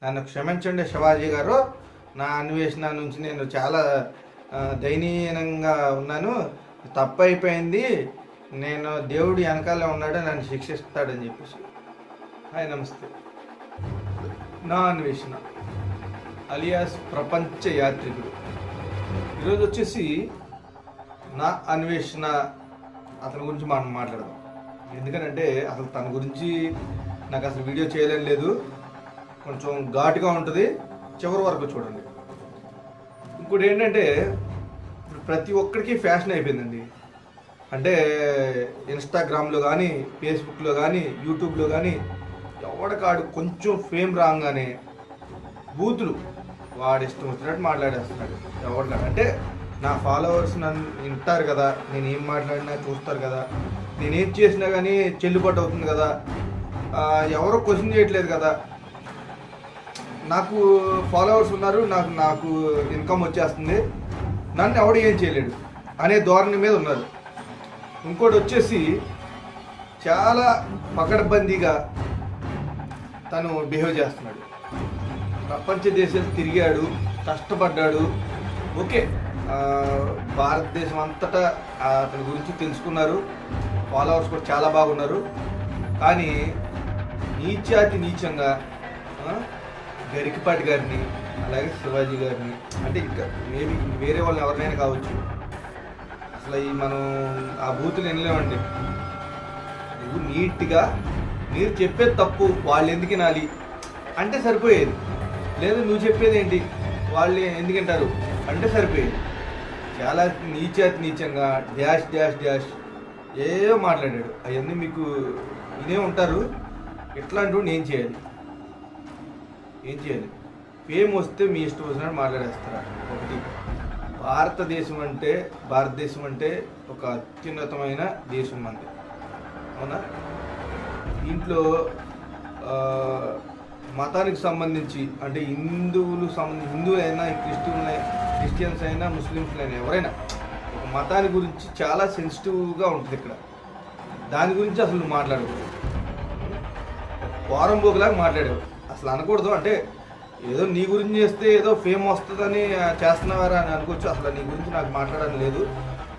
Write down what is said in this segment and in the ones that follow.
నన్ను క్షమించండి శివాజీ గారు. నా అన్వేషణ నుంచి నేను చాలా దయనీయంగా ఉన్నాను. తప్పు అయిపోయింది. నేను దేవుడు వెనకాలే ఉన్నాడు, నన్ను శిక్షిస్తాడని చెప్పేసి. హాయ్, నమస్తే. నా అన్వేషణ అలియాస్ ప్రపంచ యాత్రికుడు. ఈరోజు వచ్చేసి నా అన్వేషణ అతని గురించి మనం మాట్లాడదాం. ఎందుకనంటే అసలు తన గురించి నాకు అసలు వీడియో చేయలేని లేదు. కొంచెం ఘాటుగా ఉంటుంది, చివరి వరకు చూడండి. ఇంకోటి ఏంటంటే ప్రతి ఒక్కరికి ఫ్యాషన్ అయిపోయిందండి. అంటే ఇన్స్టాగ్రామ్లో కానీ, ఫేస్బుక్లో కానీ, యూట్యూబ్లో కానీ ఎవడికాడు కొంచెం ఫేమ్ రాగానే బూతులు వాడు ఇష్టం వచ్చినట్టు మాట్లాడేస్తున్నాడు. ఎవరికాడు అంటే నా ఫాలోవర్స్ నన్ను వింటారు కదా, నేను ఏం మాట్లాడినా చూస్తారు కదా, నేనేం చేసినా కానీ చెల్లుబాటు అవుతుంది కదా, ఎవరో క్వశ్చన్ చేయట్లేదు కదా, నాకు ఫాలోవర్స్ ఉన్నారు, నాకు ఇన్కమ్ వచ్చేస్తుంది, నన్ను ఎవడు ఏం చేయలేడు అనే ధోరణి మీద ఉన్నారు. ఇంకోటి వచ్చేసి చాలా పకడ్బందీగా తను బిహేవ్ చేస్తున్నాడు. ప్రపంచ దేశాలు తిరిగాడు, కష్టపడ్డాడు. ఓకే, భారతదేశం అంతటా అతని గురించి తెలుసుకున్నారు, ఫాలోవర్స్ కూడా చాలా బాగున్నారు. కానీ నీచాతి నీచంగా గరికపాటి గారిని, అలాగే శివాజీ గారిని, అంటే ఇంకా మేబీ వేరే వాళ్ళని ఎవరినైనా కావచ్చు, అసలు ఈ మనం ఆ బూతులు వినలేమండి. నువ్వు నీట్గా మీరు చెప్పేది తప్పు, వాళ్ళు ఎందుకు వినాలి అంటే సరిపోయేది. లేదు నువ్వు చెప్పేది ఏంటి, వాళ్ళు ఎందుకంటారు అంటే సరిపోయేది. చాలా నీచాతి నీచంగా డ్యాష్ డ్యాష్ డ్యాష్ ఏవో మాట్లాడాడు. అవన్నీ మీకు ఇదే ఉంటారు. ఇట్లాంటివి ఏం చేయాలి, ఏం చేయాలి? ఫేమ్ వస్తే మీ ఇష్టం వచ్చినట్టు మాట్లాడేస్తారా? ఒకటి, భారతదేశం అంటే ఒక అత్యున్నతమైన దేశం అంతే, అవునా? దీంట్లో మతానికి సంబంధించి అంటే హిందువులైనా, క్రిస్టియన్స్ అయినా, ముస్లిమ్స్ అయినా, ఎవరైనా ఒక మతాన్ని గురించి చాలా సెన్సిటివ్గా ఉంటుంది ఇక్కడ. దాని గురించి అసలు నువ్వు మాట్లాడకూడదు. వారం పోగులాగా మాట్లాడావు. అసలు అనకూడదు. అంటే ఏదో నీ గురించి చేస్తే ఏదో ఫేమ్ వస్తుందని చేస్తున్నావారా అని అనుకోవచ్చు. అసలు నీ గురించి నాకు మాట్లాడడం లేదు.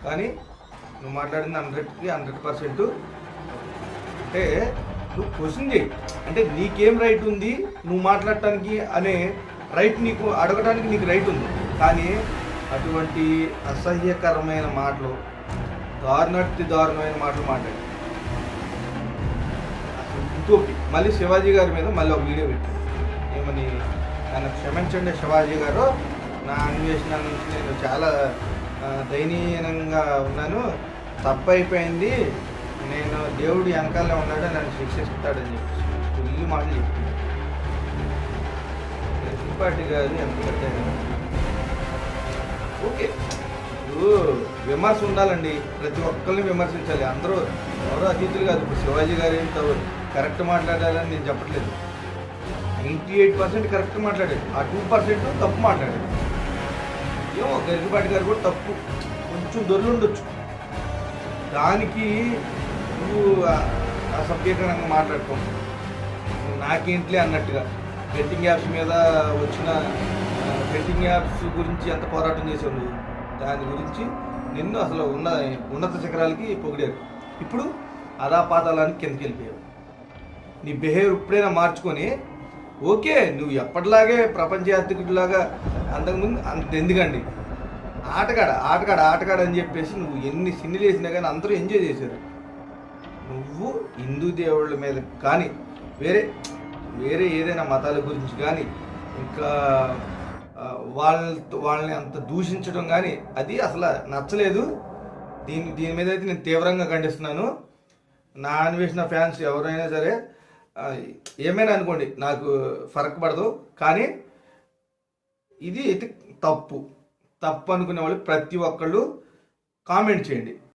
కానీ నువ్వు మాట్లాడింది 100% అంటే నువ్వు క్వశ్చన్ చేయి. అంటే నీకేం రైట్ ఉంది నువ్వు మాట్లాడటానికి అనే రైట్ నీకు అడగడానికి నీకు రైట్ ఉంది. కానీ అటువంటి అసహ్యకరమైన మాటలు, దారుణమైన మాటలు మాట్లాడి ఇంకోటి మళ్ళీ శివాజీ గారి మీద మళ్ళీ ఒక వీడియో పెట్టాను. ఏమని, నన్ను క్షమించండి శివాజీ గారు, నా అన్వేషణ నుంచి నేను చాలా దయనీయంగా ఉన్నాను, తప్పు అయిపోయింది, నేను దేవుడు వెనకాలే ఉన్నాడు, నన్ను శిక్షిస్తాడని చెప్పేసి ఫుల్ మాటలు చెప్తున్నాను. గరికపాటి గారు ఎంత పెట్టారు. ఓకే, ఇప్పుడు విమర్శ ఉండాలండి, ప్రతి ఒక్కరిని విమర్శించాలి. అందరూ ఎవరో అతిథులు కాదు. ఇప్పుడు శివాజీ గారు ఏంటో కరెక్ట్ మాట్లాడాలని నేను చెప్పట్లేదు. 98% కరెక్ట్ మాట్లాడాడు, ఆ 2% తప్పు మాట్లాడాడు. ఏమో గరికపాటి గారు కూడా తప్పు కొంచెం దొర్లుండొచ్చు. దానికి నువ్వు అసభ్యకరంగా మాట్లాడుకో, నాకేంట్లే అన్నట్టుగా. బెట్టింగ్ యాప్స్ మీద వచ్చిన బెట్టింగ్ యాప్స్ గురించి ఎంత పోరాటం చేసావు నువ్వు, దాని గురించి నిన్ను అసలు ఉన్నత శిఖరాలకి పొగిడారు. ఇప్పుడు అధాపాతాలానికి కిందకి వెళ్ళిపోయావు. నీ బిహేవియర్ ఇప్పుడైనా మార్చుకొని, ఓకే నువ్వు ఎప్పటిలాగే ప్రపంచ యాత్రికుడిలాగా అంతకుముందు అంత ఎందుకండి, ఆటగాడ అని చెప్పేసి నువ్వు ఎన్ని సిన్నులు వేసినా కానీ అందరూ ఎంజాయ్ చేశారు. నువ్వు హిందూ దేవుళ్ళ మీద కానీ వేరే ఏదైనా మతాల గురించి కానీ ఇంకా వాళ్ళని అంత దూషించడం కానీ అది అసలు నచ్చలేదు. దీని మీద అయితే నేను తీవ్రంగా ఖండిస్తున్నాను. నా అన్వేషణ ఫ్యాన్స్ ఎవరైనా సరే ఏమైనా అనుకోండి, నాకు ఫరక్ పడదు. కానీ ఇది అయితే తప్పు అనుకునే వాళ్ళు ప్రతి ఒక్కళ్ళు కామెంట్ చేయండి.